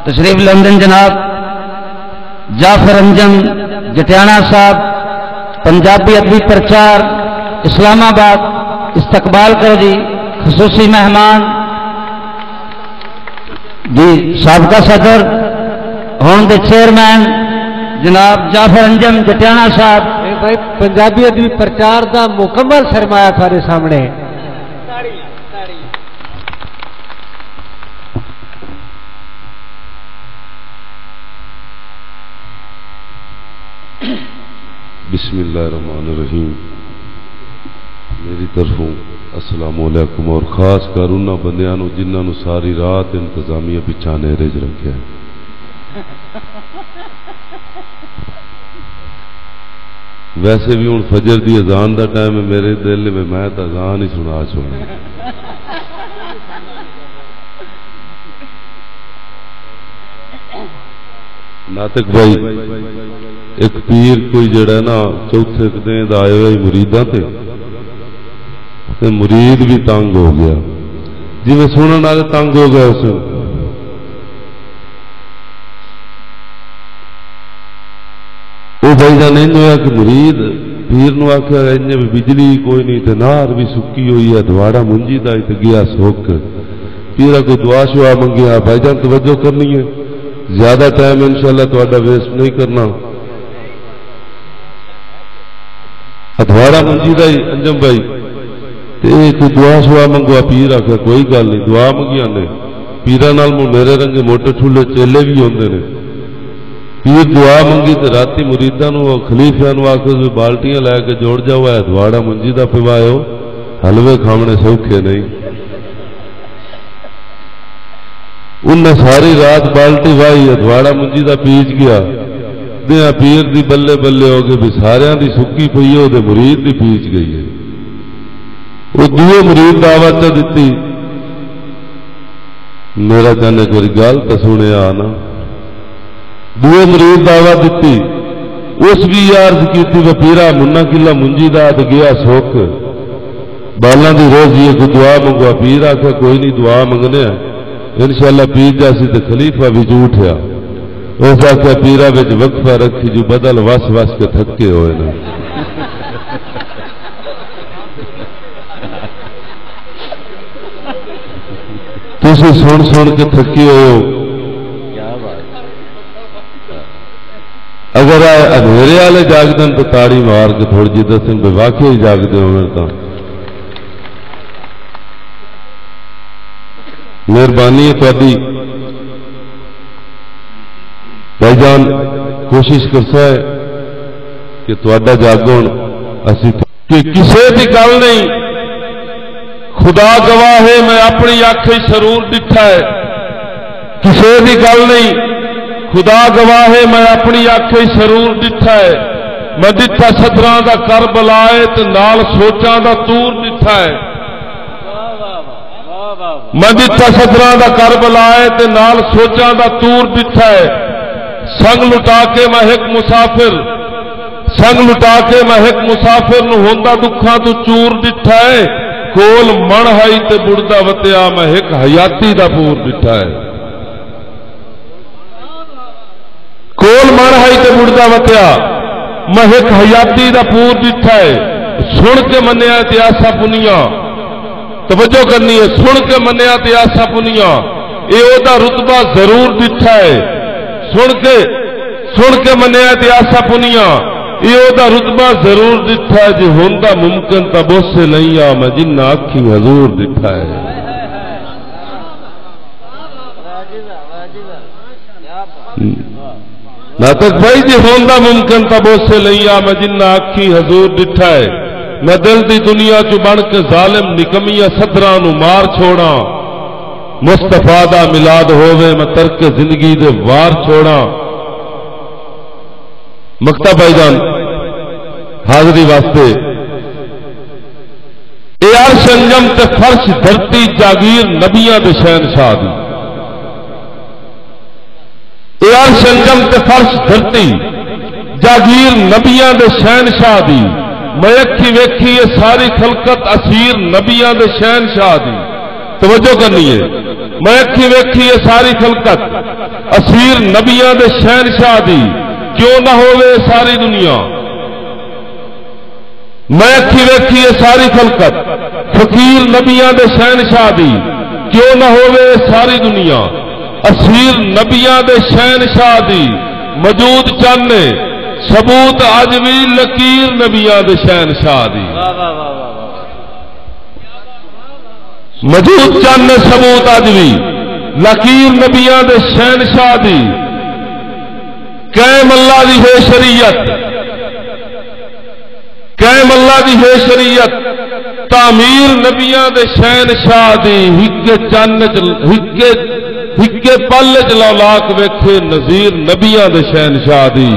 تشریف لندن جناب جعفر انجم جٹیانہ صاحب پنجابی ادبی پرچار اسلام آباد استقبال کرو جی. خصوصی مہمان جی سابقہ صدر ہون دے چیئرمین جناب جعفر انجم جٹیانہ صاحب. بھائی پنجابی ادبی پرچار دا مکمل سرمایہ تھارے سامنے. بسم اللہ الرحمن الرحیم. میری طرفوں السلام علیکم اور خاص کر انہاں بندیاں نو جنہاں نو ساری رات انتظامیہ پچھا نیرے چ رکھیا ہے. ویسے بھی ہوں فجر دی اذان دا ٹائم ہے, میرے دل میں تو اذان ہی سنا چھوڑا. ناطق بھائی ایک پیر کوئی جڑا نا چوتھے دن آئے ہوئے مریداں تے مرید بھی تنگ ہو گیا, جی میں سننے والے تنگ ہو گیا. اس وہ بھائی جان نہیں ہوا کہ مرید پیر نو آخیا بھی بجلی کوئی نہیں تے نار بھی سکی ہوئی ہے, دواڑا منجی دا تے گیا سوک. پیرا کو دعا شعا منگیا. بھائی جان توجہ کرنی ہے, زیادہ ٹائم انشاءاللہ تہاڈا ویسٹ نہیں کرنا. دواڑا منجی دا انجم بھائی تے دعا شعا منگوا. پیر آخیا کوئی گل نہیں, دعا منگیا نے. پیرا نال میرے رنگے موٹے ٹھولے چیلے بھی ہوندے نے. پیر دعا منگی تے راتی مریداں نو خلیفیاں نو آکھو بالٹیاں لے کے جوڑ جاؤ, ہے دواڑا منجی دا پیوایو, حلوے کھاونے سوکھے نہیں. انہیں ساری رات بالٹی وائی, دواڑا منجی دا پیچ گیا. دیا پیر دی بلے بلے ہو گئے بھی ساریاں دی سکی پئی ہے, دے مرید دی پیچ گئی ہے. وہ دوے مرید دعوت دیتی, میرا کہنے کوئی گل تو سنے آنا. دوے مرید دعوت دیتی, اس بھی عرض کیتی وہ پیرا منا کلا منجی دا تے گیا سوکھ, بالاں دی روزی ہے, کوئی دعا منگوا. پیر آخیا کوئی نہیں, دعا منگنے انشاءاللہ. پیر جاسی تے خلیفہ بھی جھوٹیا. اس آخیا پیرا بچ وقفہ رکھی جو بدل وس وس کے تھکے ہوئے نا. تسی سن سن کے تھکی ہوئے ہو. اگر اندھیرے والے جاگدن تو تاڑی مار کے تھوڑی جی دسن بے واقعی جاگتے ہوئے تو مہربانی ہے تاری. بھائی جان کوشش کرسا ہے کہ تہاڈا جاگن اسی کہ کسے دی گل نہیں, خدا گواہ ہے میں اپنی آنکھیں سرور ڈٹھا ہے. کسے دی گل نہیں, خدا گواہ ہے میں اپنی آنکھیں سرور ڈٹھا ہے. میں ڈٹھا صدراں دا کربلا تے نال سوچاں دا تور ڈٹھا ہے. میں ڈٹھا صدراں دا کربلا تے نال سوچاں دا تور ڈٹھا ہے. سنگ لٹا کے میں ایک مسافر, سنگ لٹا کے میں ایک مسافر نو ہوندا دکھاں تو چور ڈٹھا ہے. کول من ہائی تے بڑدا وتیا میں ایک حیاتی دا پور ڈٹھا ہے. کول من ہائی تے بڑدا وتیا میں ایک حیاتی دا پور ڈٹھا ہے. سن کے منیا تے آسا پنیا, توجہ کرنی ہے, سن کے منیا تے آسا پنیا, اے او دا رتبہ ضرور ڈٹھا ہے. سن کے منیا تے آسا پنیا, اے او دا رتبہ ضرور ڈٹھا ہے. جی ہوندا ممکن تا بہت سے نہیں آ میں جنہ آکھی حضور ڈٹھا ہے. ناطق بھائی جی ہوندا ممکن تا بہت سے نہیں آ میں جنہ آکھی حضور ڈٹھا ہے. میں دل دی دنیا چ بن کے ظالم نکمیاں صدراں نو مار چھوڑا. مصطفیٰ دا میلاد ہووے میں ترک زندگی دے وار چھوڑا. مکتا بھائی جان حاضری واسطے اے عرش انجم تے فرش دھرتی جاگیر نبیاں دے شہنشاہ دی. اے عرش انجم تے فرش دھرتی جاگیر نبیاں دے شہنشاہ دی. میں اکھی ویکھی یہ ساری خلقت اسیر نبیاں دے شہنشاہ دی. توجہ کرنی ہے. میں اکھی ویکھی ہے ساری خلقت اسیر نبیاں دے شہنشاہ دی کیوں نہ ہوئے ساری دنیا. میں اکھی ویکھی ہے ساری خلقت فقیر نبیاں دے شہنشاہ دی کیوں نہ ہوئے ساری دنیا. اسیر نبیاں دے شہنشاہ دی موجود چانے ثبوت اج بھی لکیر نبیاں دے شہنشاہ دی. موجود چانے ثبوت اج بھی لکیر نبیاں دے شہنشاہ دی. قائم اللہ دی ہے شریعت قائم اللہ دی ہے شریعت تعمیر نبیاں دے شہنشاہ دی. ہکے چن ہکے پل چلاک ویکھے نظیر نبیاں دے شہنشاہ دی.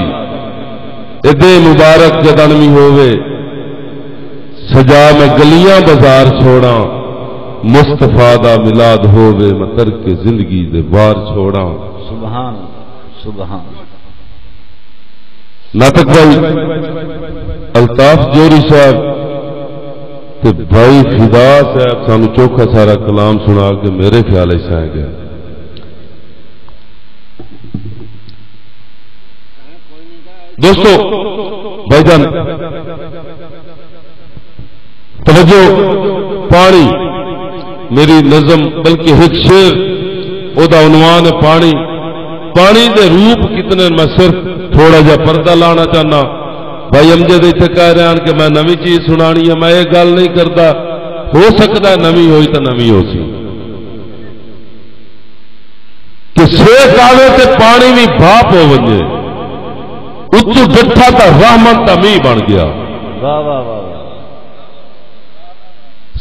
ادے مبارک جدنمی ہووے سجا میں گلیاں بازار چھوڑا مصطفیٰ دا ملاد ہووے میں ترک زندگی دے بار چھوڑا. سبحان سبحان. ناطق بھائی الطاف جوری صاحب تے بھائی فدا صاحب سانو چوکھا سارا کلام سنا کے میرے خیال ایسا ہے گیا. دوستو بھائی جان توجہ پانی میری نظم بلکہ ایک شعر او دا عنوان ہے پانی. پانی دے روپ کتنے میں صرف تھوڑا جا پردہ لانا چاہنا. بھائی امجد اتنے کہہ رہے ہیں کہ میں نوی چیز سنانی ہے. میں یہ گل نہیں کرتا ہو سکتا ہے نوی ہوئی تو نوی ہو سی کہ سیک آوے تے پانی بھی بھاپ ہو وجے اتو ڈٹھا تا رحمت تا می بن گیا.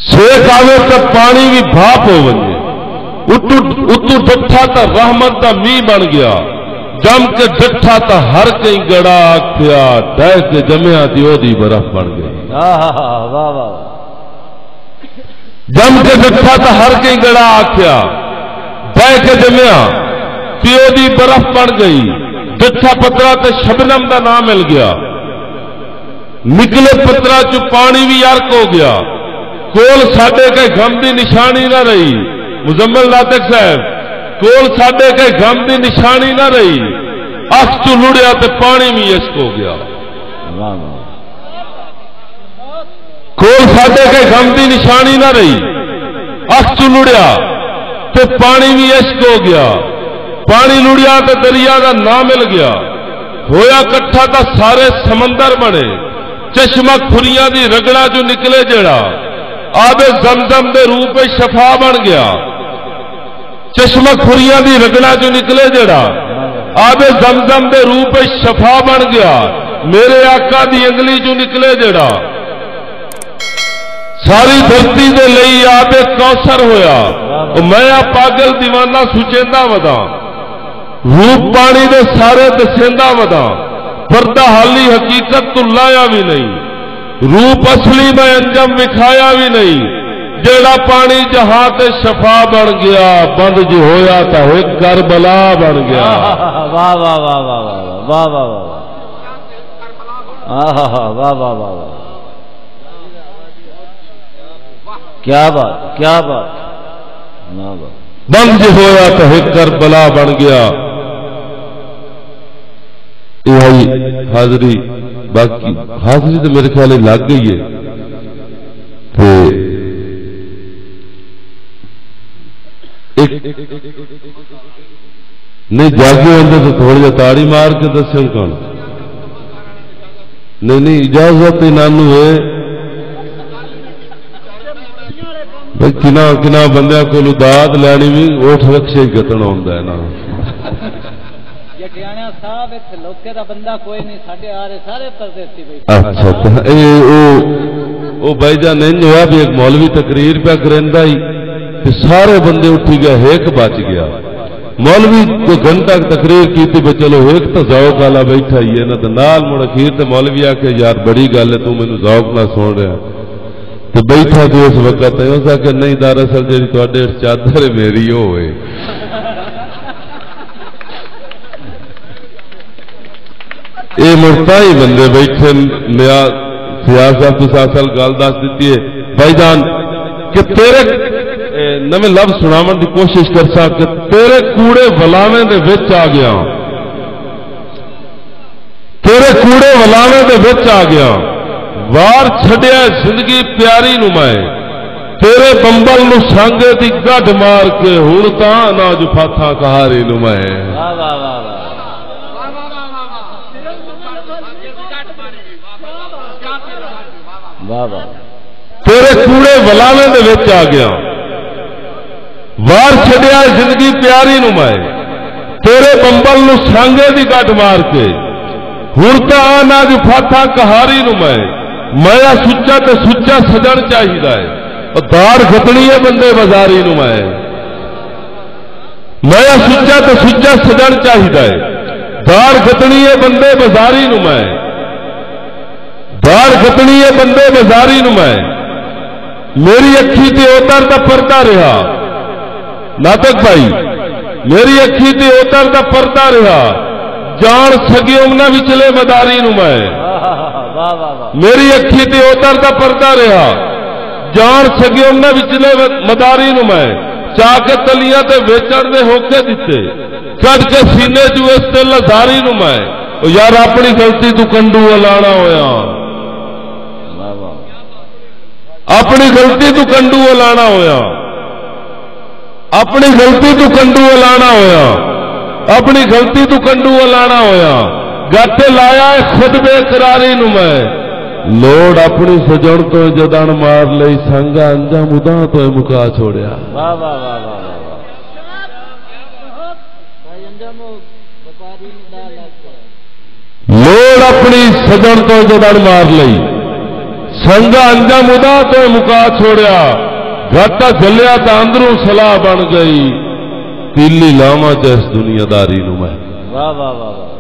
سیک آوے تے پانی بھی بھاپ ہو وجے اتو ڈٹھا تا رحمت تا می بن گیا. جم کے ڈٹھا تا ہر کئی گڑا آکھیا ڈہ کے جمیا دی او دی برف بن گئی. جم کے ڈٹھا تا ہر کئی گڑا آکھیا ڈہ کے جمیا دی او دی برف بن گئی. ڈٹھا پترا تے شبنم دا نام مل گیا. نکلے پترا چ پانی بھی یارک ہو گیا. کول ساڈے کے غم دی نشانی نہ رہی. مزمل ناطق صاحب کول ساڈے کے غم دی نشانی نہ رہی. اخ چ لڑیا تے پانی بھی عشق ہو گیا. کول ساڈے کے غم دی نشانی نہ رہی. اخ چ لڑیا تے پانی بھی عشق ہو گیا. پانی لڑیا تے دریا دا نام مل گیا. ہویا کٹھا تا سارے سمندر بنے. چشمہ کھریاں دی رگڑا جو نکلے جڑا آب زمزم دے روپ شفا بن گیا. چشمہ کھریاں دی رگڑا جو نکلے جڑا آب زمزم دے روپ شفا بن گیا. میرے آقا دی انگلی جو نکلے جڑا ساری دھرتی دے لئی آب کوثر ہویا. میں پاگل دیوانہ سچیندہ ودا روپ پانی دے سارے دسیندہ ودا. پردہ حالی حقیقت تو لایا بھی نہیں. روپ اصلی میں انجم وکھایا بھی نہیں. جیڑا پانی جہاں تے شفا بن گیا بند جو ہویا تا ایک کربلا بن گیا. واہ واہ واہ واہ واہ واہ واہ واہ واہ واہ واہ. کیا بات کیا بات. بند جو ہویا تا ایک کربلا بن گیا. یہ حاضری باقی حاضری تو میرے خیال لگ گئی ہے. نہیں جاگے ہوتے تو تھوڑی جی تاڑی مار کے دسیں کون. نہیں اجازت نانو ہے بھائی کنا بندیاں کو داد لینی بھی اوٹھ رکشے ہی گتنا ہوتا ہے نا. اچھا وہ بھائی جان نہیں ہوا بھی ایک مولوی تقریر پہ کریندا ہی سارے بندے اٹھی گئے ایک بچ گیا. مولوی کو گھنٹہ تقریر کی تھی بھائی چلو ایک تو ذوق والا بیٹھا ہی ہے نا تو نال مڑ اخیر تے مولوی آ کے یار بڑی گل ہے تو مینوں ذوق نہ سن رہا تو بیٹھا تو اس وقت ہے اس کہ نہیں دراصل جی تھوڑے چادر میری ہوئے. یہ مڑتا ہی بندے بیٹھے نیا سیاست صاحب تو اصل گل دس دیتی ہے بھائی جان کہ تیرے نویں لفظ سناون دی کوشش کرسا کہ تیرے کوڑے ولاویں دے وچ آ گیا، تیرے کوڑے ولاویں دے وچ آ گیا، وار چھڈیا زندگی پیاری نو میں، تیرے بمبل نو سانگے دی گڈ مار کے ہن تاں نہ جو فاتھا کہاری نو میں۔ واہ واہ واہ واہ واہ واہ، تیرے کوڑے ولاویں دے وچ آ گیا، وار چھڈیا زندگی پیاری نو میں، تیرے بمبل نو سانگے دی گڈ مار کے ہن تاں نہ جو فاتھا کہاری نو میں سچا تے سچا سجن چاہیدا ہے، دار گھٹنی ہے بندے بازاری نو میں سچا تے سچا سجن چاہیدا ہے، دار گھٹنی ہے بندے بازاری نو میں، دار گھٹنی ہے بندے بازاری نو میں، میری اکھی تے اوتر دا پردہ رہا، ناطق بھائی میری اکھی تے اوتر دا پردہ رہا، جان سگیوں نہ وچلے مداری نو میں، میری اکھی تے اوتر دا پردہ رہا، جان سگیوں نہ وچلے مداری نو میں، چاہ کے تلیاں تے ویچن دے ہوکے دیتے، کٹ کے سینے جو اس تے لزاری نو میں، یار اپنی غلطی تو کنڈو الانا ہویا، اپنی غلطی تو کنڈو الانا ہویا، اپنی غلطی تو کنڈو الانا ہویا، اپنی غلطی تو کنڈو الانا ہویا، گاٹے لایا ہے خود بے قراری نو میں، لوڑ اپنی سجن تو جدان مار لئی، سنگا انجام ادا تو مکا چھوڑیا۔ واہ واہ واہ واہ، لوڑ اپنی سجن تو جدان مار لئی، سنگا انجام ادا تو مکا چھوڑیا، گاٹا جلیا تا اندروں سلاح بن گئی، تیلی لاما جیس دنیا داری نو میں۔ واہ واہ واہ واہ،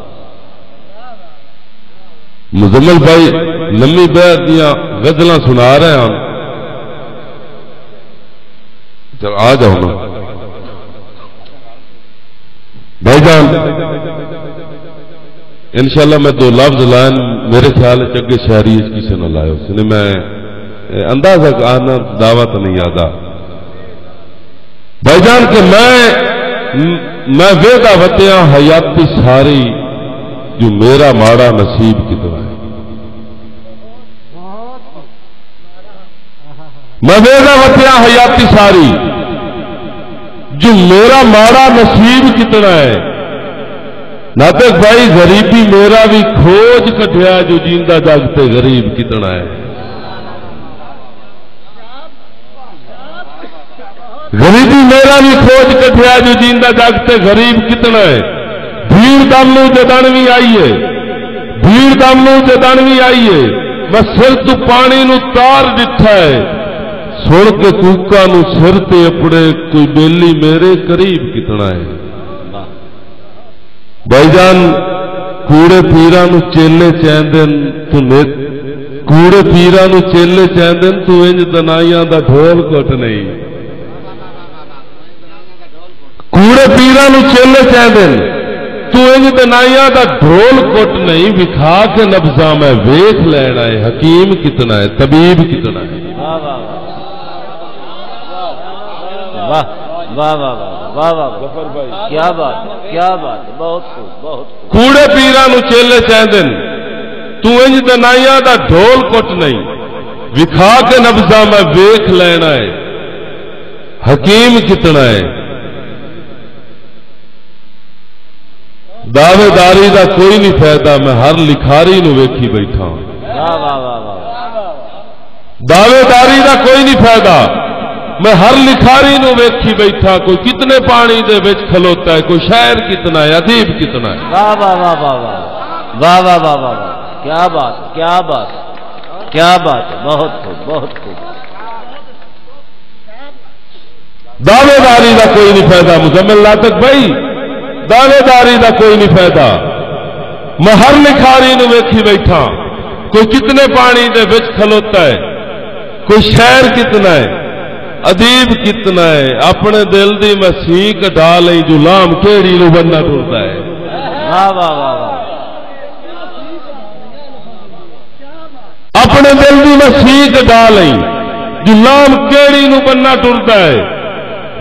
مزمل بھائی لمبی بیعت دیا غزلاں سنا رہے ہیں، چل آ جاؤ نا بھائی جان، انشاءاللہ میں دو لفظ لائن میرے خیال ہے چگے شہری اس کسی نہ لائے، اس نے میں اندازہ آنا دعوت نہیں آدھا بھائی جان کہ میں ویدہ وتیاں حیاتی ساری جو میرا ماڑا نصیب کی طرح ہے، میں ویدہ وتیاں حیاتی ساری جو میرا ماڑا نصیب کتنا ہے، ناطق بھائی غریبی میرا بھی کھوج کٹیا جو جیندہ جاگتے غریب کتنا ہے، غریبی میرا بھی کھوج کٹیا جو جیندہ جاگتے غریب کتنا ہے، بھیڑ دامنو جدانوی آئیے، بھیڑ دامنو جدانوی آئیے، میں سر تو پانی نو تار ڈٹھا ہے، سن کے کوکا نو سر تے اپڑے کوئی بیلی میرے قریب کتنا ہے، بھائی جان کوڑے پیرا نو چیلے چیندن تو کوڑے پیرا نو چیلے چیندن تو انج دنائیاں دا ڈھول کٹ نہیں، کوڑے پیرا نو چیلے چیندن تو انج دنائیاں دا ڈھول کٹ نہیں، وکھا کے نبضاں میں ویکھ لینا ہے حکیم کتنا ہے، طبیب کتنا ہے۔ واہ واہ واہ واہ واہ، غفر بھائی کیا بات ہے، کیا بات ہے، بہت خوب بہت خوب۔ کوڑے پیرا نو چیلے چیندن تو انج دنائیاں دا ڈھول کٹ نہیں، وکھا کے نبضاں میں ویکھ لینا ہے حکیم کتنا ہے۔ دعوے داری دا کوئی نہیں فائدہ، میں ہر لکھاری نو ویکھی بیٹھا ہوں، واہ واہ واہ واہ، دعوے داری دا کوئی نہیں فائدہ، میں ہر لکھاری نو ویکھی بیٹھا، کوئی کتنے پانی دے وچ کھلوتا ہے، کوئی شاعر کتنا ہے، ادیب کتنا ہے۔ واہ واہ واہ واہ واہ واہ واہ واہ واہ، کیا بات ہے، کیا بات ہے، کیا بات ہے، بہت خوب بہت خوب۔ دعوے داری دا کوئی نہیں فائدہ مزمل ناطق بھائی، دعوے داری دا کوئی نہیں فائدہ، میں ہر لکھاری نو ویکھی بیٹھا، کوئی کتنے پانی دے وچ کھلوتا ہے، کوئی شاعر کتنا ہے، ادیب کتنا ہے، اپنے دل دی میں سی کٹا لئی جو لام کیڑی نو بننا ٹرتا ہے۔ واہ واہ واہ واہ، اپنے دل دی میں سی کٹا لئی جو لام کیڑی نو بننا ٹرتا ہے،